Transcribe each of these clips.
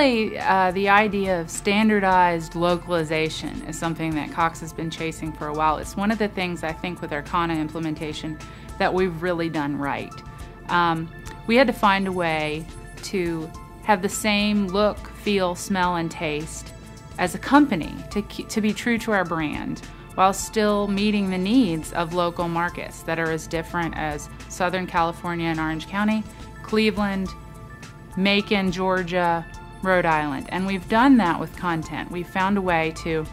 really, the idea of standardized localization is something that Cox has been chasing for a while. It's one of the things I think with our Kana implementation that we've really done right. We had to find a way to have the same look, feel, smell, and taste as a company to be true to our brand while still meeting the needs of local markets that are as different as Southern California and Orange County, Cleveland, Macon, Georgia, Rhode Island. And we've done that with content. We've found a way to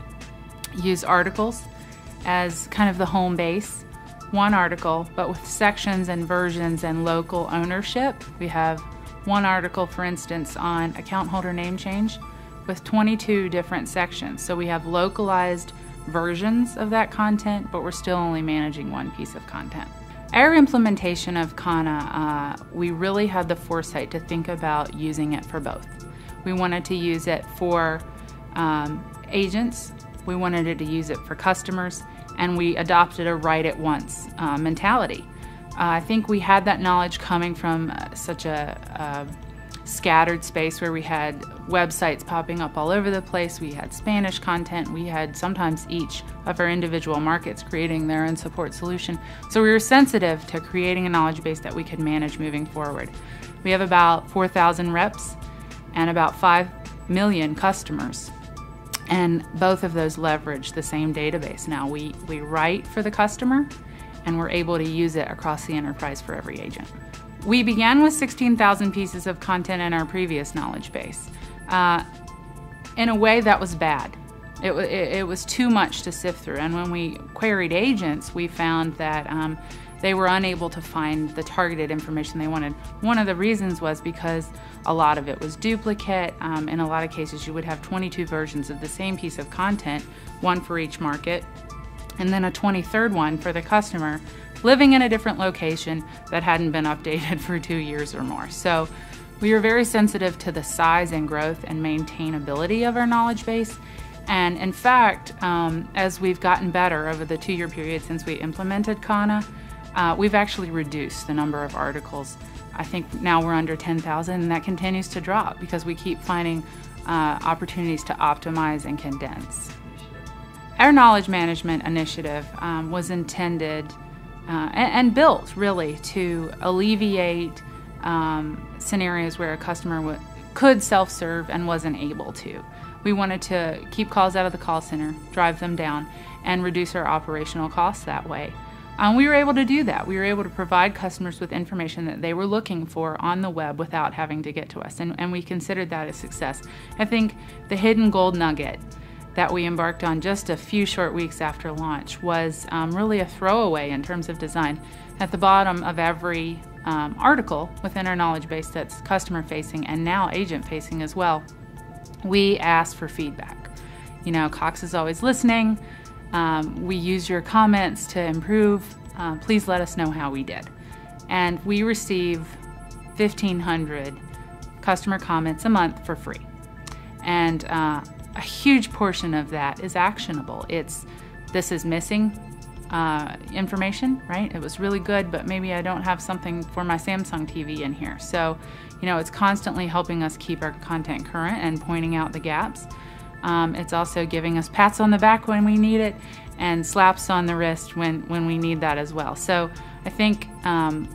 use articles as kind of the home base, one article, but with sections and versions and local ownership. We have one article, for instance, on account holder name change with 22 different sections. So we have localized versions of that content, but we're still only managing one piece of content. Our implementation of Kana, we really had the foresight to think about using it for both. We wanted to use it for agents, we wanted to use it for customers, and we adopted a write it once mentality. I think we had that knowledge coming from such a scattered space where we had websites popping up all over the place. We had Spanish content. We had sometimes each of our individual markets creating their own support solution. So we were sensitive to creating a knowledge base that we could manage moving forward. We have about 4,000 reps and about 5 million customers. And both of those leverage the same database. Now we write for the customer and we're able to use it across the enterprise for every agent. We began with 16,000 pieces of content in our previous knowledge base. In a way, that was bad. It was too much to sift through. And when we queried agents, we found that they were unable to find the targeted information they wanted. One of the reasons was because a lot of it was duplicate. In a lot of cases, you would have 22 versions of the same piece of content, one for each market, and then a 23rd one for the customer living in a different location that hadn't been updated for 2 years or more. So we were very sensitive to the size and growth and maintainability of our knowledge base. And in fact, as we've gotten better over the 2-year period since we implemented Kana, we've actually reduced the number of articles. I think now we're under 10,000, and that continues to drop because we keep finding opportunities to optimize and condense. Our knowledge management initiative was intended and built really to alleviate scenarios where a customer could self-serve and wasn't able to. We wanted to keep calls out of the call center, drive them down, and reduce our operational costs that way. We were able to do that. We were able to provide customers with information that they were looking for on the web without having to get to us, and we considered that a success. I think the hidden gold nugget that we embarked on just a few short weeks after launch was really a throwaway in terms of design. At the bottom of every article within our knowledge base that's customer facing and now agent facing as well, we ask for feedback. You know, Cox is always listening. We use your comments to improve. Please let us know how we did. And we receive 1,500 customer comments a month for free. And a huge portion of that is actionable. This is missing information, right? It was really good, but maybe I don't have something for my Samsung TV in here. So, you know, it's constantly helping us keep our content current and pointing out the gaps. It's also giving us pats on the back when we need it and slaps on the wrist when we need that as well. So I think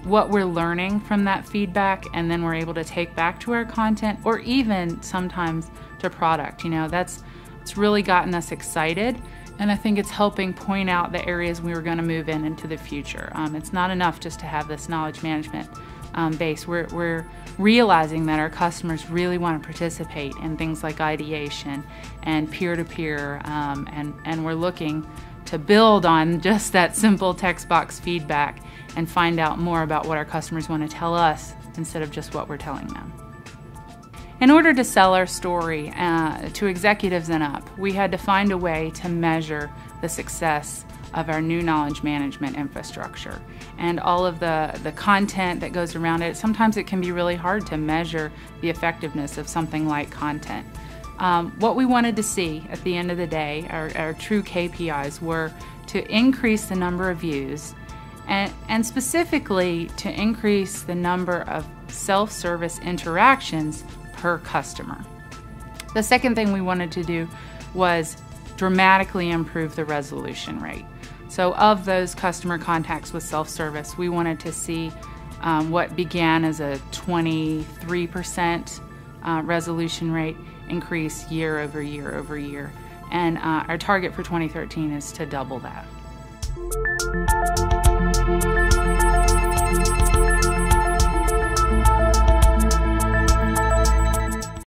what we're learning from that feedback and then we're able to take back to our content or even sometimes to product, you know, it's really gotten us excited, and I think it's helping point out the areas we were going to move into the future. It's not enough just to have this knowledge management base. We're realizing that our customers really want to participate in things like ideation and peer-to-peer, and we're looking to build on just that simple text box feedback and find out more about what our customers want to tell us instead of just what we're telling them. In order to sell our story to executives and up, we had to find a way to measure the success of our new knowledge management infrastructure and all of the content that goes around it. Sometimes it can be really hard to measure the effectiveness of something like content. What we wanted to see at the end of the day, our true KPIs, were to increase the number of views and specifically to increase the number of self-service interactions per customer. The second thing we wanted to do was dramatically improve the resolution rate. So of those customer contacts with self-service, we wanted to see what began as a 23% resolution rate increase year over year over year. And our target for 2013 is to double that.